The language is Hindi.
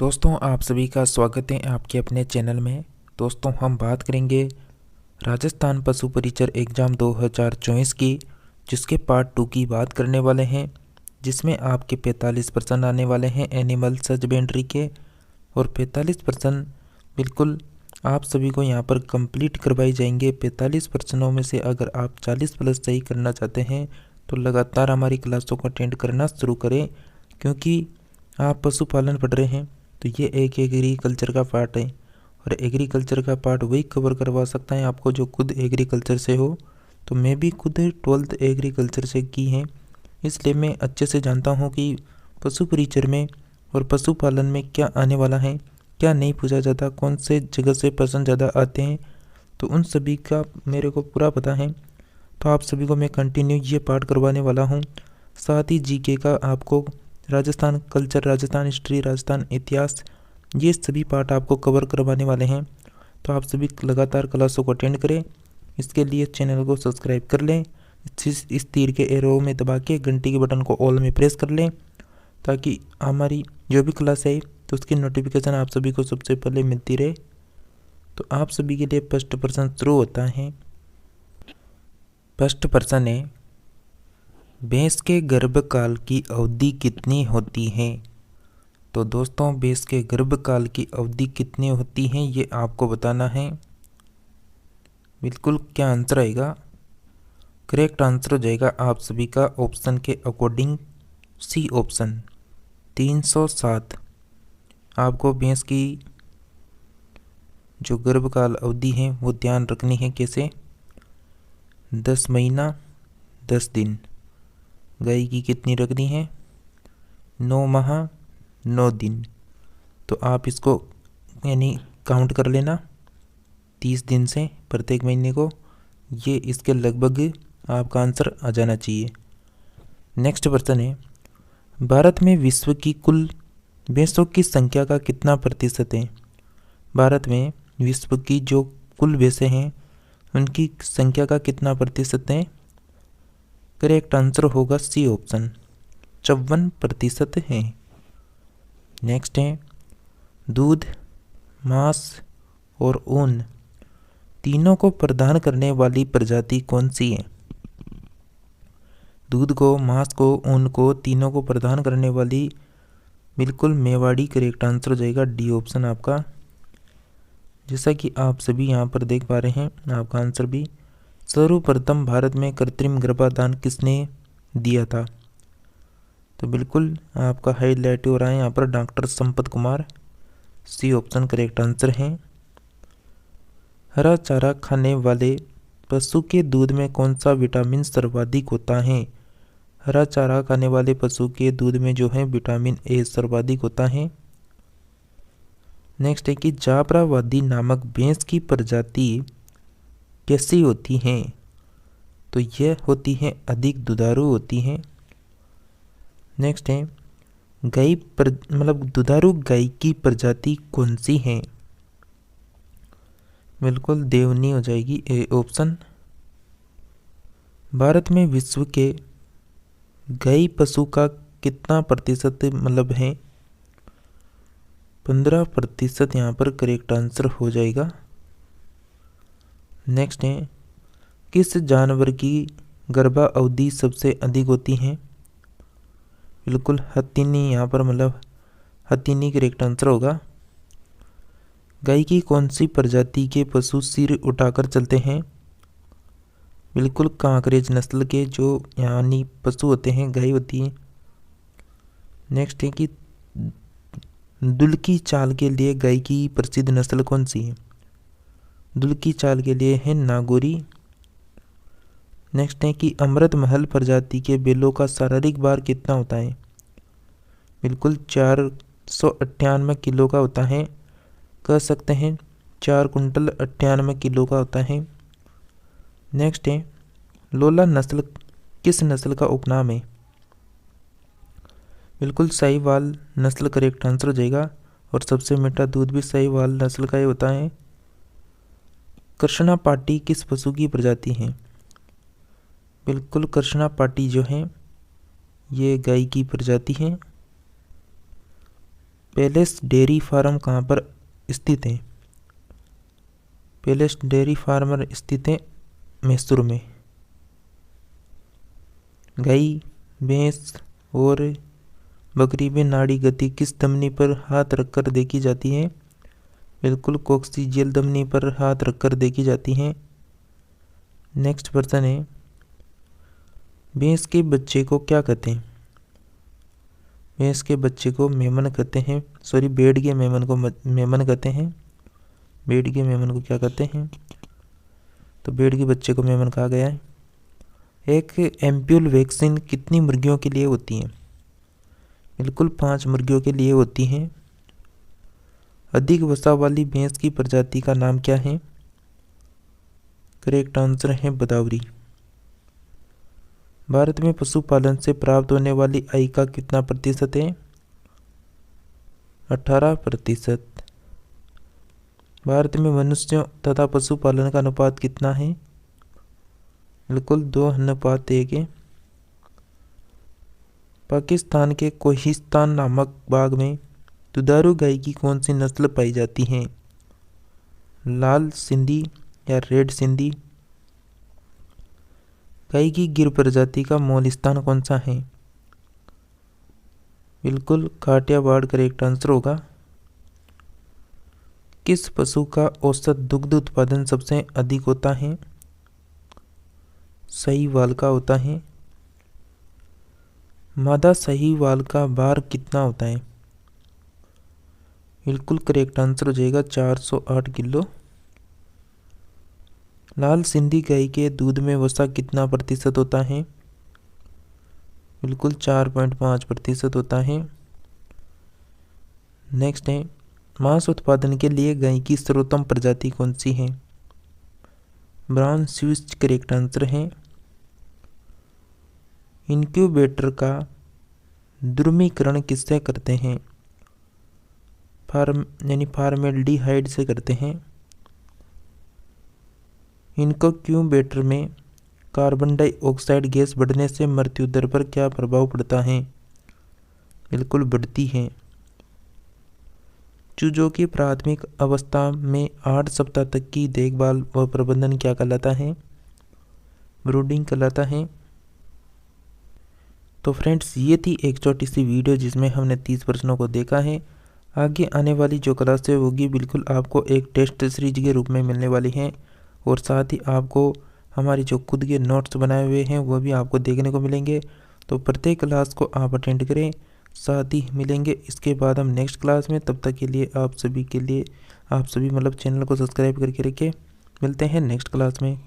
दोस्तों आप सभी का स्वागत है आपके अपने चैनल में। दोस्तों हम बात करेंगे राजस्थान पशु परिचर एग्ज़ाम 2024 की, जिसके पार्ट 2 की बात करने वाले हैं, जिसमें आपके 45% आने वाले हैं एनिमल हस्बेंड्री के और 45% बिल्कुल आप सभी को यहां पर कंप्लीट करवाई जाएंगे। 45% में से अगर आप 40 प्लस सही करना चाहते हैं तो लगातार हमारी क्लासों को अटेंड करना शुरू करें, क्योंकि आप पशुपालन पढ़ रहे हैं तो ये एक एग्रीकल्चर का पार्ट है और एग्रीकल्चर का पार्ट वही कवर करवा सकता है आपको जो खुद एग्रीकल्चर से हो। तो मैं भी खुद 12th एग्रीकल्चर से की है, इसलिए मैं अच्छे से जानता हूँ कि पशु परिचर में और पशुपालन में क्या आने वाला है, क्या नहीं पूछा जाता, कौन से जगह से प्रश्न ज़्यादा आते हैं, तो उन सभी का मेरे को पूरा पता है। तो आप सभी को मैं कंटिन्यू ये पार्ट करवाने वाला हूँ। साथ ही जीके का आपको राजस्थान कल्चर, राजस्थान हिस्ट्री, राजस्थान इतिहास, ये सभी पार्ट आपको कवर करवाने वाले हैं। तो आप सभी लगातार क्लासों को अटेंड करें। इसके लिए चैनल को सब्सक्राइब कर लें, इस तीर के एरो में दबा के घंटी के बटन को ऑल में प्रेस कर लें, ताकि हमारी जो भी क्लास है तो उसकी नोटिफिकेशन आप सभी को सबसे पहले मिलती रहे। तो आप सभी के लिए फर्स्ट प्रश्न शुरू होता है। फर्स्ट प्रश्न है, भैंस के गर्भकाल की अवधि कितनी होती है? तो दोस्तों भैंस के गर्भकाल की अवधि कितनी होती है ये आपको बताना है। बिल्कुल क्या आंसर आएगा? करेक्ट आंसर हो जाएगा आप सभी का ऑप्शन के अकॉर्डिंग सी ऑप्शन 307। आपको भैंस की जो गर्भकाल अवधि है वो ध्यान रखनी है। कैसे? 10 महीना 10 दिन। गाय की कितनी रखनी है? 9 माह 9 दिन। तो आप इसको यानी काउंट कर लेना 30 दिन से प्रत्येक महीने को, ये इसके लगभग आपका आंसर आ जाना चाहिए। नेक्स्ट प्रश्न है, भारत में विश्व की कुल भैंसों की संख्या का कितना प्रतिशत है? भारत में विश्व की जो कुल भैंसें हैं उनकी संख्या का कितना प्रतिशत है? करेक्ट आंसर होगा सी ऑप्शन 54% है। नेक्स्ट है, दूध, मांस और ऊन तीनों को प्रदान करने वाली प्रजाति कौन सी है? दूध को, मांस को, ऊन को, तीनों को प्रदान करने वाली बिल्कुल मेवाड़ी करेक्ट आंसर हो जाएगा डी ऑप्शन आपका। जैसा कि आप सभी यहाँ पर देख पा रहे हैं आपका आंसर भी। सर्वप्रथम भारत में कृत्रिम गर्भाधान किसने दिया था? तो बिल्कुल आपका हाईलाइट हो रहा है यहाँ पर doctor Sampat Kumar, C option correct answer है। हरा चारा खाने वाले पशु के दूध में कौन सा विटामिन सर्वाधिक होता है? हरा चारा खाने वाले पशु के दूध में जो है विटामिन ए सर्वाधिक होता है। नेक्स्ट है कि जाफराबादी नामक भैंस की प्रजाति कैसी होती है? तो यह होती है अधिक दुधारू होती है। नेक्स्ट है, दुधारू गाय की प्रजाति कौन सी है? बिल्कुल देवनी हो जाएगी ए ऑप्शन। भारत में विश्व के गाय पशु का कितना प्रतिशत है? 15% यहाँ पर करेक्ट आंसर हो जाएगा। नेक्स्ट है, किस जानवर की गर्भा अवधि सबसे अधिक होती है? बिल्कुल हथिनी, यहाँ पर हथिनी करेक्ट आंसर होगा। गाय की कौन सी प्रजाति के पशु सिर उठाकर चलते हैं? बिल्कुल कांकरेज नस्ल के जो यानी पशु होते हैं, गाय होती है। नेक्स्ट है कि दुल्की चाल के लिए गाय की प्रसिद्ध नस्ल कौन सी है? दुल्की चाल के लिए है नागौरी। नेक्स्ट है कि अमृत महल प्रजाति के बैलों का शारीरिक भार कितना होता है? बिल्कुल 498 किलो का होता है, कह सकते हैं 4 कुंटल 98 किलो का होता है। नेक्स्ट है, लोला नस्ल किस नस्ल का उपनाम है? बिल्कुल साहीवाल नस्ल करेक्ट आंसर हो जाएगा और सबसे मीठा दूध भी साहीवाल नस्ल का ही होता है। कृष्णा पाटी किस पशु की प्रजाति है? बिल्कुल कृष्णा पाटी जो है ये गाय की प्रजाति है। पैलेस डेयरी फार्म कहाँ पर स्थित है? पैलेस डेयरी फार्म स्थित है मैसूर में। गाय, भैंस और बकरी में नाड़ी गति किस धमनी पर हाथ रखकर देखी जाती है? बिल्कुल कोक्सीजियल धमनी पर हाथ रखकर देखी जाती है। नेक्स्ट प्रश्न है, भैंस के बच्चे को क्या कहते हैं? भैंस के बच्चे को मेमन कहते हैं। सॉरी, भेड़ के मेमन को मेमन कहते हैं। भेड़ के मेमन को क्या कहते हैं? तो भेड़ के बच्चे को मेमन कहा गया है। एक एम्प्यूल वैक्सीन कितनी मुर्गियों के लिए होती है? बिल्कुल 5 मुर्गियों के लिए होती हैं। अधिक वसा वाली भैंस की प्रजाति का नाम क्या है? करेक्ट आंसर है बदावरी। भारत में पशुपालन से प्राप्त होने वाली आय का कितना प्रतिशत है? 18%। भारत में मनुष्यों तथा पशुपालन का अनुपात कितना है? बिल्कुल 2:1 है। पाकिस्तान के कोहिस्तान नामक बाग में दुधारू गाय की कौन सी नस्ल पाई जाती है? लाल सिंधी या रेड सिंधी? गाय की गिर प्रजाति का मूल स्थान कौन सा है? बिल्कुल काठियावाड़ करेक्ट आंसर होगा। किस पशु का औसत दुग्ध उत्पादन सबसे अधिक होता है? साहीवाल का होता है। मादा साहीवाल का भार कितना होता है? बिल्कुल करेक्ट आंसर हो जाएगा 408 किलो। लाल सिंधी गाय के दूध में वसा कितना प्रतिशत होता है? बिल्कुल 4.5% होता है। नेक्स्ट है, मांस उत्पादन के लिए गाय की सर्वोत्तम प्रजाति कौन सी है? ब्राउन स्विस करेक्ट आंसर है। इनक्यूबेटर का द्रुमीकरण किससे करते हैं? फार्मेल्डिहाइड से करते हैं। इनक्यूबेटर में कार्बन डाइऑक्साइड गैस बढ़ने से मृत्यु दर पर क्या प्रभाव पड़ता है? बिल्कुल बढ़ती है। चूजों की प्राथमिक अवस्था में 8 सप्ताह तक की देखभाल व प्रबंधन क्या कहलाता है? ब्रूडिंग कहलाता है। तो फ्रेंड्स, ये थी एक छोटी सी वीडियो जिसमें हमने 30 प्रश्नों को देखा है। आगे आने वाली जो क्लास होगी बिल्कुल आपको एक टेस्ट सीरीज के रूप में मिलने वाली है, और साथ ही आपको हमारी जो खुद के नोट्स बनाए हुए हैं वो भी आपको देखने को मिलेंगे। तो प्रत्येक क्लास को आप अटेंड करें, साथ ही मिलेंगे इसके बाद हम नेक्स्ट क्लास में। तब तक के लिए आप सभी मतलब चैनल को सब्सक्राइब करके रखें। मिलते हैं नेक्स्ट क्लास में।